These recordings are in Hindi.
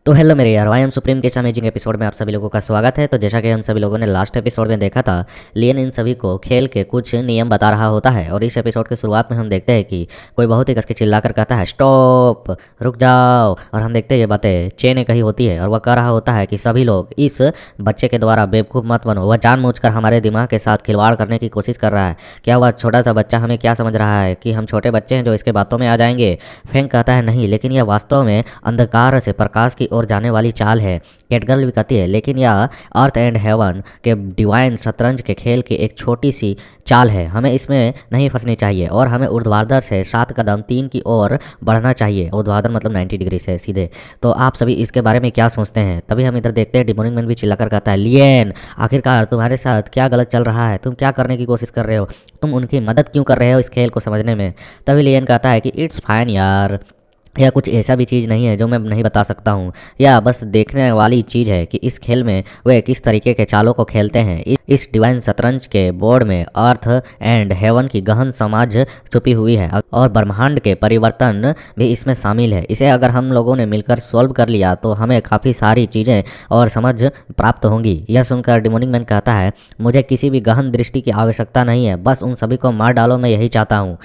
तो हेलो मेरे यार, आई एम सुप्रीम के इस अमेजिंग एपिसोड में आप सभी लोगों का स्वागत है। तो जैसा कि हम सभी लोगों ने लास्ट एपिसोड में देखा था, लियन इन सभी को खेल के कुछ नियम बता रहा होता है और इस एपिसोड की शुरुआत में हम देखते हैं कि कोई बहुत ही कस के चिल्लाकर कहता है स्टॉप, रुक जाओ। और हम देखते हैं ये बातें चे ने कही होती है और वह कह रहा होता है कि सभी लोग इस बच्चे के द्वारा बेवकूफ़ मत बनो, वह जानबूझकर हमारे दिमाग के साथ खिलवाड़ करने की कोशिश कर रहा है। क्या वह छोटा सा बच्चा हमें क्या समझ रहा है कि हम छोटे बच्चे हैं जो इसके बातों में आ जाएंगे? फेंग कहता है नहीं, लेकिन यह वास्तव में अंधकार से प्रकाश की ओर जाने वाली चाल है। कैटगर्ल भी कहती है लेकिन यह अर्थ एंड हेवन के डिवाइन शतरंज के खेल की एक छोटी सी चाल है, हमें इसमें नहीं फंसनी चाहिए और हमें ऊर्ध्वाधर से 7 कदम 3 की ओर बढ़ना चाहिए। ऊर्ध्वाधर मतलब 90 डिग्री से सीधे। तो आप सभी इसके बारे में क्या सोचते हैं? तभी हम इधर देखते हैं डिमोनिक मैन भी चिल्लाकर कहता है लियन, आखिरकार तुम्हारे साथ क्या गलत चल रहा है? तुम क्या करने की कोशिश कर रहे हो? तुम उनकी मदद क्यों कर रहे हो इस खेल को समझने में? तभी लियन कहता है कि इट्स फाइन यार, या कुछ ऐसा भी चीज़ नहीं है जो मैं नहीं बता सकता हूँ, या बस देखने वाली चीज़ है कि इस खेल में वे किस तरीके के चालों को खेलते हैं। इस डिवाइन शतरंज के बोर्ड में अर्थ एंड हेवन की गहन समाज छुपी हुई है और ब्रह्मांड के परिवर्तन भी इसमें शामिल है। इसे अगर हम लोगों ने मिलकर सॉल्व कर लिया तो हमें काफ़ी सारी चीज़ें और समझ प्राप्त होंगी। यह सुनकर डिमोनिक मैन कहता है मुझे किसी भी गहन दृष्टि की आवश्यकता नहीं है, बस उन सभी को मार डालो, मैं यही चाहता हूँ।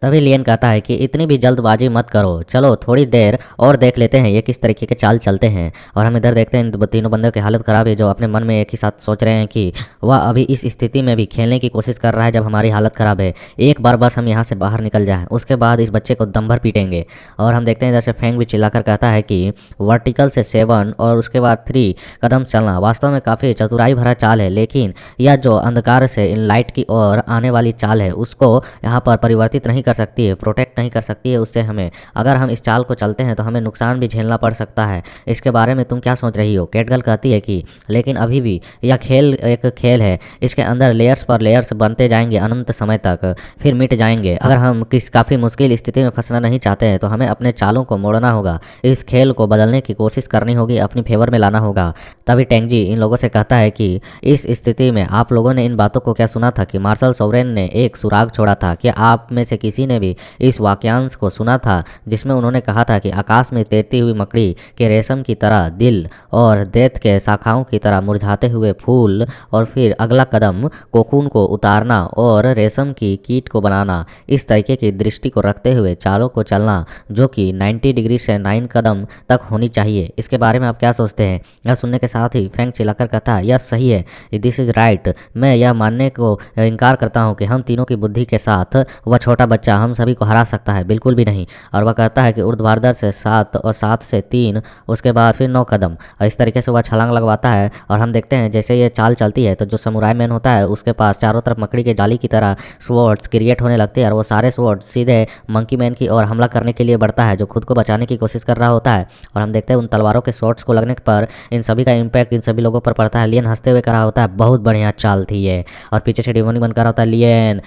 तभी लियन कहता है कि इतनी भी जल्दबाजी मत करो, चलो थोड़ी देर और देख लेते हैं ये किस तरीके के चाल चलते हैं। और हम इधर देखते हैं इन तीनों बंदों की हालत ख़राब है जो अपने मन में एक ही साथ सोच रहे हैं कि वह अभी इस स्थिति में भी खेलने की कोशिश कर रहा है जब हमारी हालत ख़राब है। एक बार बस हम यहाँ से बाहर निकल जाएँ, उसके बाद इस बच्चे को दम भर पीटेंगे। और हम देखते हैं इधर से फेंग भी चिल्लाकर कहता है कि वर्टिकल से 7 और उसके बाद 3 कदम चलना वास्तव में काफ़ी चतुराई भरा चाल है, लेकिन यह जो अंधकार से इन लाइट की ओर आने वाली चाल है उसको यहाँ पर परिवर्तित नहीं कर सकती है, प्रोटेक्ट नहीं कर सकती है उससे हमें। अगर हम इस चाल को चलते हैं तो हमें नुकसान भी झेलना पड़ सकता है। इसके बारे में तुम क्या सोच रही हो? कैटगर्ल कहती है कि लेकिन अभी भी यह खेल एक खेल है, इसके अंदर लेयर्स पर लेयर्स बनते जाएंगे अनंत समय तक, फिर मिट जाएंगे। अगर हम काफ़ी मुश्किल स्थिति में फंसना नहीं चाहते हैं तो हमें अपने चालों को मोड़ना होगा, इस खेल को बदलने की कोशिश करनी होगी, अपनी फेवर में लाना होगा। तभी टेंगजी इन लोगों से कहता है कि इस स्थिति में आप लोगों ने इन बातों को क्या सुना था कि मार्शल सोवरेन ने एक सुराग छोड़ा था? क्या आप में से किसी ने भी इस वाक्यांश को सुना था जिसमें उन्होंने कहा था कि आकाश में तैरती हुई मकड़ी के रेशम की तरह दिल और देत के शाखाओं की तरह मुरझाते हुए फूल, और फिर अगला कदम कोकून को उतारना और रेशम की कीट को बनाना। इस तरीके की दृष्टि को रखते हुए चालों को चलना जो कि 90 डिग्री से 9 कदम तक होनी चाहिए। इसके बारे में आप क्या सोचते हैं? यह सुनने के साथ ही फेंग चिल्लाकर कहता है यह सही है, दिस इज राइट। मैं यह मानने को इनकार करता हूँ कि हम तीनों की बुद्धि के साथ वह छोटा बच्चा हम सभी को हरा सकता है, बिल्कुल भी नहीं। और वह कहता है कि ऊर्ध्वाधर से 7 और 7 से 3, उसके बाद फिर 9 कदम, और इस तरीके से वह छलांग लगवाता है। और हम देखते हैं जैसे ये चाल चलती है तो जो समुराई मैन होता है उसके पास चारों तरफ मकड़ी के जाली की तरह स्वॉर्ड्स क्रिएट होने लगते हैं और वो सारे स्वॉर्ड्स सीधे मंकी मैन की ओर हमला करने के लिए बढ़ता है जो खुद को बचाने की कोशिश कर रहा होता है। और हम देखते हैं उन तलवारों के स्वॉर्ड्स को लगने पर इन सभी का इम्पैक्ट इन सभी लोगों पर पड़ता है। लियन हंसते हुए कह रहा होता है बहुत बढ़िया चाल थी ये, और पीछे से डिमोनिक मैन कह रहा होता है लियन,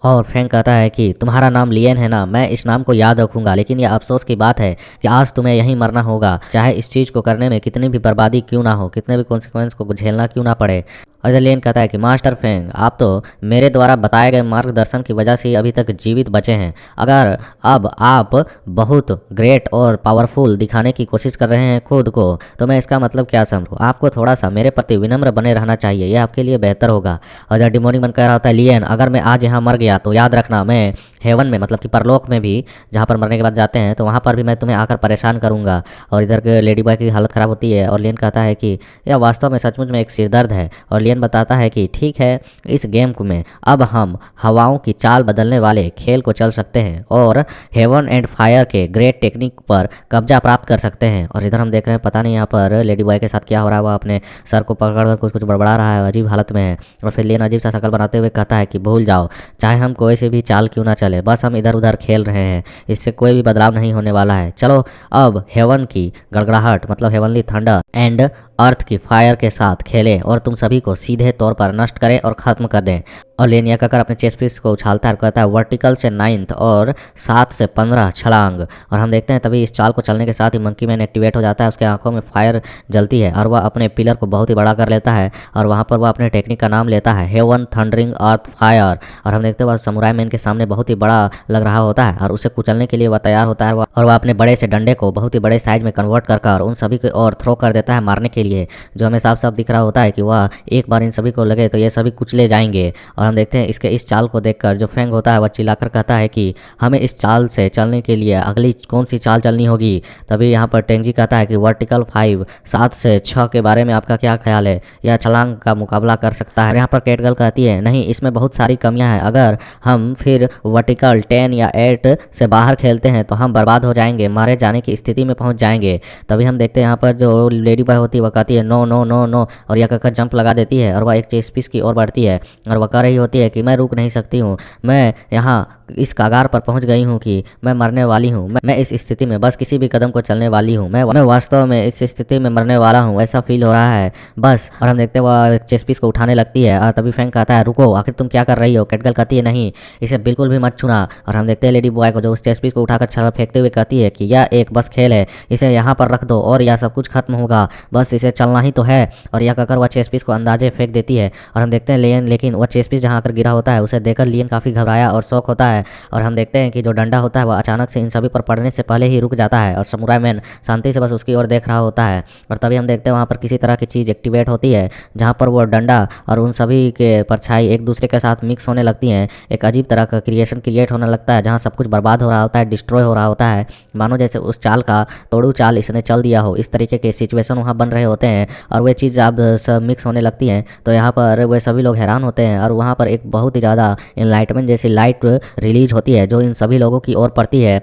और फ्रैंक कहता है कि तुम्हारा नाम लियन है ना, मैं इस नाम को याद रखूंगा, लेकिन यह अफसोस की बात है कि आज तुम्हें यहीं मरना होगा, चाहे इस चीज़ को करने में कितनी भी बर्बादी क्यों ना हो, कितने भी कॉन्सिक्वेंस को झेलना क्यों ना पड़े। और इधर लियन कहता है कि मास्टर फेंग, आप तो मेरे द्वारा बताए गए मार्गदर्शन की वजह से अभी तक जीवित बचे हैं। अगर अब आप बहुत ग्रेट और पावरफुल दिखाने की कोशिश कर रहे हैं खुद को, तो मैं इसका मतलब क्या समझूं? आपको थोड़ा सा मेरे प्रति विनम्र बने रहना चाहिए, यह आपके लिए बेहतर होगा। और इधर डिमोनिक मैन कह रहा होता है लियन, अगर मैं आज यहाँ मर गया तो याद रखना मैं हेवन में मतलब कि परलोक में भी, जहाँ पर मरने के बाद जाते हैं, तो वहाँ पर भी मैं तुम्हें आकर परेशान करूँगा। और इधर के लेडी बॉय की हालत ख़राब होती है और लियन कहता है कि यह वास्तव में सचमुच में एक सिरदर्द है। और लियन बताता है कि ठीक है, इस गेम में अब हम हवाओं की चाल बदलने वाले खेल को चल सकते हैं और हेवन एंड फायर के ग्रेट टेक्निक पर कब्जा प्राप्त कर सकते हैं। और इधर हम देख रहे हैं पता नहीं यहाँ पर लेडी बॉय के साथ क्या हो रहा है, वह अपने सर को पकड़कर कुछ कुछ बड़बड़ा रहा है, अजीब हालत में है। और फिर लियन अजीब सा शक्ल बनाते हुए कहता है कि भूल जाओ, चाहे हम कोई से भी चाल क्यों ना चले, बस हम इधर उधर खेल रहे हैं, इससे कोई भी बदलाव नहीं होने वाला है। चलो अब हेवन की गड़गड़ाहट मतलब हेवनली थंडर एंड अर्थ की फायर के साथ खेलें और तुम सभी को सीधे तौर पर नष्ट करें और ख़त्म कर दें। और लेन यह कहकर अपने चेस्ट पीस को उछालता है और कहता है वर्टिकल से 9th और 7 से 15 छलांग। और हम देखते हैं तभी इस चाल को चलने के साथ ही मंकी मैन एक्टिवेट हो जाता है, उसके आंखों में फायर जलती है और वह अपने पिलर को बहुत ही बड़ा कर लेता है और वहाँ पर वह अपने टेक्निक का नाम लेता है हेवन थंडरिंग अर्थ फायर। और हम देखते हैं वह समुराई मैन के सामने बहुत ही बड़ा लग रहा होता है और उसे कुचलने के लिए वह तैयार होता है और वह अपने बड़े से डंडे को बहुत ही बड़े साइज में कन्वर्ट कर उन सभी को और थ्रो कर देता है मारने के लिए, जो हमें साफ साफ दिख रहा होता है कि वह एक बार इन सभी को लगे तो ये सभी कुचले जाएंगे। और हम देखते हैं इसके इस चाल को देखकर जो फेंग होता है वह चिल्लाकर कहता है कि हमें इस चाल से चलने के लिए अगली कौन सी चाल चलनी होगी। तभी यहाँ पर टेंगजी कहता है कि वर्टिकल 5 7 से 6 के बारे में आपका क्या ख्याल है, यह छलांग का मुकाबला कर सकता है। यहाँ पर कैटगर्ल कहती है नहीं, इसमें बहुत सारी कमियां हैं, अगर हम फिर वर्टिकल 10 या 8 से बाहर खेलते हैं तो हम बर्बाद हो जाएंगे, मारे जाने की स्थिति में पहुंच जाएंगे। तभी हम देखते हैं यहाँ पर जो लेडी बॉय होती है वह कहती है नो नो नो नो और यह कहकर जंप लगा देती है और वह एक चेस पीस की ओर बढ़ती है और वह कह रही होती है कि मैं रुक नहीं सकती हूँ, मैं यहाँ इस कागार पर पहुंच गई हूँ कि मैं मरने वाली हूँ, मैं इस स्थिति में बस किसी भी कदम को चलने वाली हूँ, मैं वास्तव में इस स्थिति में मरने वाला हूँ, ऐसा फील हो रहा है बस। और हम देखते हैं वह चेस पीस को उठाने लगती है और तभी फैंग कहता है रुको, आखिर तुम क्या कर रही हो। कैटगर्ल कहती है नहीं, इसे बिल्कुल भी मत छूना। और हम देखते हैं लेडी बॉय को जो उस चेस पीस को उठाकर छाल फेंकते हुए कहती है कि यह एक बस खेल है, इसे यहाँ पर रख दो और यह सब कुछ खत्म होगा, बस इसे चलना ही तो है। और यह कहकर वह चेस पीस को अंदाजे फेंक देती है और हम देखते हैं लियन, लेकिन वह चेस पीस जहाँ आकर गिरा होता है उसे देखकर लियन काफ़ी घबराया और शौक होता है। और हम देखते हैं कि जो डंडा होता है वह अचानक से इन सभी पर पड़ने से पहले ही रुक जाता है और समुराई मैन शांति से बस उसकी ओर देख रहा होता है। और तभी हम देखते हैं वहाँ पर किसी तरह की चीज़ एक्टिवेट होती है जहाँ पर वो डंडा और उन सभी के परछाई एक दूसरे के साथ मिक्स होने लगती हैं, एक अजीब तरह का क्रिएशन क्रिएट होने लगता है जहाँ सब कुछ बर्बाद हो रहा होता है, डिस्ट्रॉय हो रहा होता है, मानो जैसे उस चाल का तोड़ू चाल इसने चल दिया हो। इस तरीके के सिचुएशन वहाँ बन रहे होते हैं और वे चीज़ अब सब मिक्स होने लगती हैं तो यहाँ पर वे सभी लोग हैरान होते हैं और वहाँ पर एक बहुत ही ज़्यादा इनलाइटमेंट जैसी लाइट रिलीज होती है जो इन सभी लोगों की ओर पड़ती है।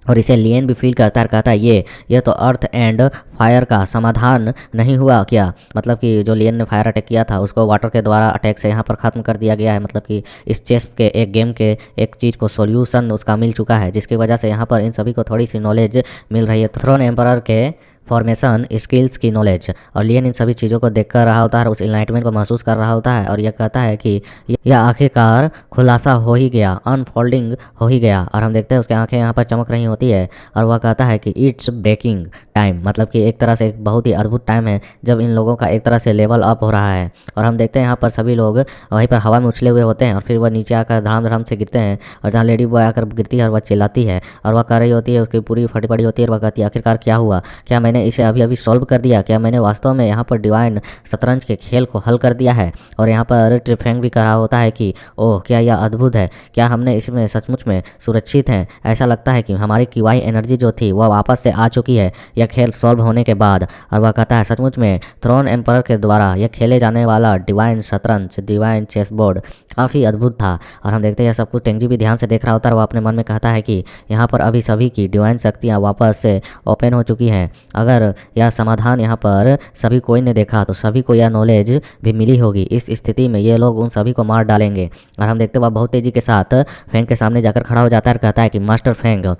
और इसे लियन भी फील करता है, कहता है ये तो अर्थ एंड फायर का समाधान नहीं हुआ क्या, मतलब कि जो लियन ने फायर अटैक किया था उसको वाटर के द्वारा अटैक से यहाँ पर ख़त्म कर दिया गया है, मतलब कि इस चेस के एक गेम के एक चीज़ को सॉल्यूशन उसका मिल चुका है, जिसकी वजह से यहाँ पर इन सभी को थोड़ी सी नॉलेज मिल रही है, थ्रोन एम्परर के फॉर्मेशन स्किल्स की नॉलेज। और लियन इन सभी चीज़ों को देख कर रहा होता है, उस इनलाइटमेंट को महसूस कर रहा होता है और यह कहता है कि यह आखिरकार खुलासा हो ही गया, अनफोल्डिंग हो ही गया। और हम देखते हैं उसकी आंखें यहाँ पर चमक रही होती है और वह कहता है कि इट्स ब्रेकिंग टाइम, मतलब कि एक तरह से एक बहुत ही अद्भुत टाइम है जब इन लोगों का एक तरह से लेवल अप हो रहा है। और हम देखते हैं यहाँ पर सभी लोग वहीं पर हवा में उछले हुए होते हैं और फिर वह नीचे आकर धड़ाम धड़ाम से गिरते हैं और जहाँ लेडी बॉय आकर गिरती है और वह चिल्लाती है और वह कह रही होती है, उसकी पूरी फटी पड़ी होती है और वह कहती है आखिरकार क्या हुआ, क्या मैंने इसे अभी अभी सॉल्व कर दिया, क्या मैंने वास्तव में यहाँ पर डिवाइन शतरंज के खेल को हल कर दिया है। और यहाँ पर ट्रिफेंग भी कहा होता है कि ओह क्या यह अद्भुत है, क्या हमने इसमें सचमुच में सुरक्षित हैं, ऐसा लगता है कि हमारी किवाई एनर्जी जो थी वह वापस से आ चुकी है यह खेल सॉल्व होने के बाद। और वह कहता है सचमुच में थ्रोन एम्परर के द्वारा यह खेले जाने वाला डिवाइन शतरंज, डिवाइन चेस बोर्ड काफ़ी अद्भुत था। और हम देखते हैं यह सब कुछ टेंजी भी ध्यान से देख रहा होता है, वह अपने मन में कहता है कि यहाँ पर अभी सभी की डिवाइन शक्तियाँ वापस से ओपन हो चुकी हैं, अगर यह समाधान यहाँ पर सभी कोई ने देखा तो सभी को यह नॉलेज भी मिली होगी, इस स्थिति में ये लोग उन सभी को मार डालेंगे। और हम देखते हैं वह बहुत तेज़ी के साथ फेंग के सामने जाकर खड़ा हो जाता है और कहता है कि मास्टर फेंग,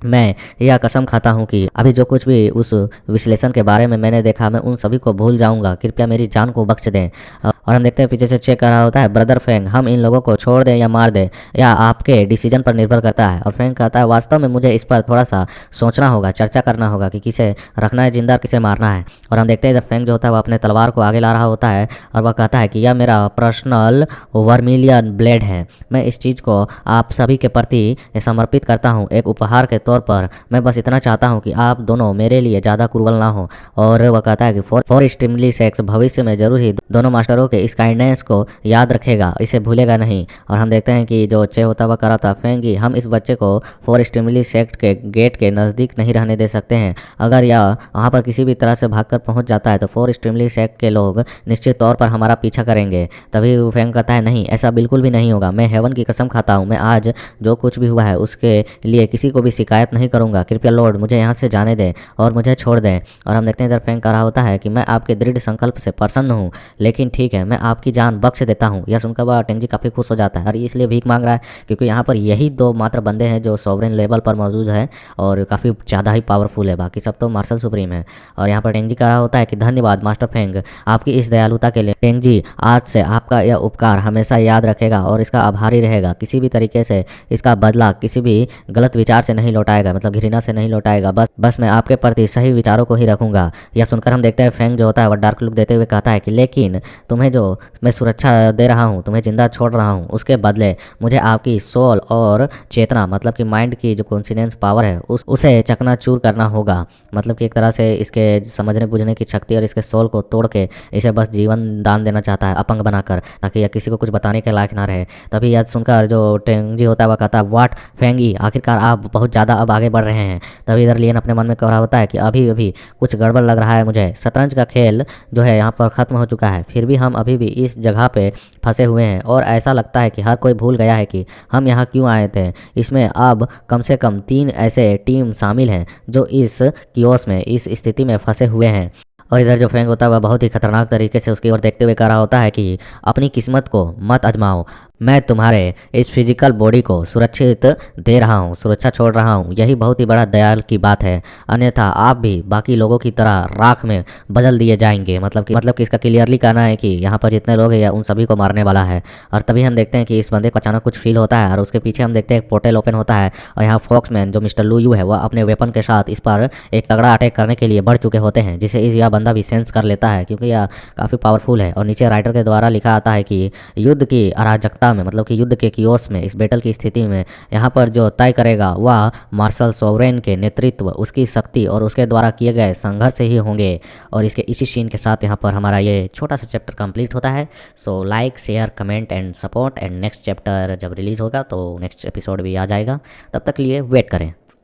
मैं यह कसम खाता हूँ कि अभी जो कुछ भी उस विश्लेषण के बारे में मैंने देखा मैं उन सभी को भूल जाऊंगा, कृपया मेरी जान को बख्श दें। और हम देखते हैं पीछे से चेक कर रहा होता है ब्रदर फेंग, हम इन लोगों को छोड़ दें या मार दें या आपके डिसीजन पर निर्भर करता है। और फेंग कहता है वास्तव में मुझे इस पर थोड़ा सा सोचना होगा, चर्चा करना होगा कि किसे रखना है जिंदा और किसे मारना है। और हम देखते हैं इधर फेंग जो होता है वह अपने तलवार को आगे ला रहा होता है और वह कहता है कि यह मेरा पर्सनल वर्मिलियन ब्लेड है, मैं इस चीज़ को आप सभी के प्रति समर्पित करता हूँ एक उपहार के तौर पर, मैं बस इतना चाहता हूँ कि आप दोनों मेरे लिए ज़्यादा क्रूवल ना हो। और वह कहता है कि फॉर एक्सट्रीमली सेक्स, भविष्य में जरूर ही दोनों मास्टरों के इस काइंडनेस को याद रखेगा, इसे भूलेगा नहीं। और हम देखते हैं कि जो चे होता हुआ करा था फेंगी, हम इस बच्चे को फॉर एक्सट्रीमली सेक्ट के गेट के नज़दीक नहीं रहने दे सकते हैं, अगर यह वहाँ पर किसी भी तरह से भागकर पहुँच जाता है तो फॉर एक्सट्रीमली सेक्ट के लोग निश्चित तौर पर हमारा पीछा करेंगे। तभी फेंग कहता है नहीं, ऐसा बिल्कुल भी नहीं होगा, मैं हेवन की कसम खाता हूँ, मैं आज जो कुछ भी हुआ है उसके लिए किसी को भी शिकायत शिकायत नहीं करूंगा, कृपया लॉर्ड मुझे यहाँ से जाने दें और मुझे छोड़ दें। और हम देखते हैं इधर फ्रैंक कह रहा होता है कि मैं आपके दृढ़ संकल्प से प्रसन्न हूँ, लेकिन ठीक है मैं आपकी जान बख्श देता हूँ। यह सुनकर वह टेंजी काफ़ी खुश हो जाता है और इसलिए भीख मांग रहा है, क्योंकि यहाँ पर यही दो मात्र बंदे हैं जो सॉवरेन लेवल पर मौजूद है और काफ़ी ज़्यादा ही पावरफुल है, बाकी सब तो मार्शल सुप्रीम है। और यहाँ पर टेंजी कह रहा होता है कि धन्यवाद मास्टर फेंग आपकी इस दयालुता के लिए। टेंजी आज से आपका यह उपकार हमेशा याद रखेगा और इसका आभारी रहेगा, किसी भी तरीके से इसका बदला किसी भी गलत विचार से नहीं लौटाएगा, मतलब घृणा से नहीं लौटाएगा। बस मैं आपके प्रति सही विचारों को ही रखूंगा। यह सुनकर हम देखते हैं फेंग जो होता है वह डार्क लुक देते हुए कहता है कि लेकिन तुम्हें जो मैं सुरक्षा दे रहा हूँ, तुम्हें जिंदा छोड़ रहा हूँ, उसके बदले मुझे आपकी सोल और चेतना मतलब कि माइंड की जो कॉन्सिडेंस पावर है उसे चकनाचूर करना होगा। मतलब कि एक तरह से इसके समझने बुझने की शक्ति और इसके सोल को तोड़ के इसे बस जीवन दान देना चाहता है अपंग बनाकर, ताकि यह किसी को कुछ बताने के लायक ना रहे। तभी यह सुनकर जो टेंजी होता है वह कहता है व्हाट फेंगी, आखिरकार आप बहुत ज़्यादा अब आगे बढ़ रहे हैं। तभी इधर लियन अपने मन में कह रहा होता है कि अभी अभी कुछ गड़बड़ लग रहा है मुझे, शतरंज का खेल जो है यहाँ पर ख़त्म हो चुका है, फिर भी हम अभी भी इस जगह पे फंसे हुए हैं और ऐसा लगता है कि हर कोई भूल गया है कि हम यहाँ क्यों आए थे। इसमें अब कम से कम 3 ऐसे टीम शामिल हैं जो इस कियोस में इस स्थिति में फंसे हुए हैं। और इधर जो फ्रैंक होता है वह बहुत ही खतरनाक तरीके से उसकी ओर देखते हुए कह रहा होता है कि अपनी किस्मत को मत आजमाओ, मैं तुम्हारे इस फिजिकल बॉडी को सुरक्षित दे रहा हूँ, सुरक्षा छोड़ रहा हूँ, यही बहुत ही बड़ा दयाल की बात है, अन्यथा आप भी बाकी लोगों की तरह राख में बदल दिए जाएंगे। मतलब कि इसका क्लियरली कहना है कि यहाँ पर जितने लोग हैं उन सभी को मारने वाला है। और तभी हम देखते हैं कि इस बंदे को अचानक कुछ फील होता है और उसके पीछे हम देखते हैं एक पोर्टल ओपन होता है और यहाँ फॉक्समैन जो मिस्टर लू यू है वह अपने वेपन के साथ इस पर एक तगड़ा अटैक करने के लिए बढ़ चुके होते हैं, जिसे यह बंदा भी सेंस कर लेता है क्योंकि यह काफ़ी पावरफुल है। और नीचे राइटर के द्वारा लिखा आता है कि युद्ध की अराजकता में मतलब कि युद्ध के कियोस में इस बैटल की स्थिति में यहाँ पर जो तय करेगा वह मार्शल सोवरेन के नेतृत्व, उसकी शक्ति और उसके द्वारा किए गए संघर्ष से ही होंगे। और इसके इसी सीन के साथ यहाँ पर हमारा ये छोटा सा चैप्टर कंप्लीट होता है। So like share comment and support, and next chapter जब रिलीज होगा तो नेक्स्ट एपिसोड भी आ जाएगा, तब तक लिए वेट करें।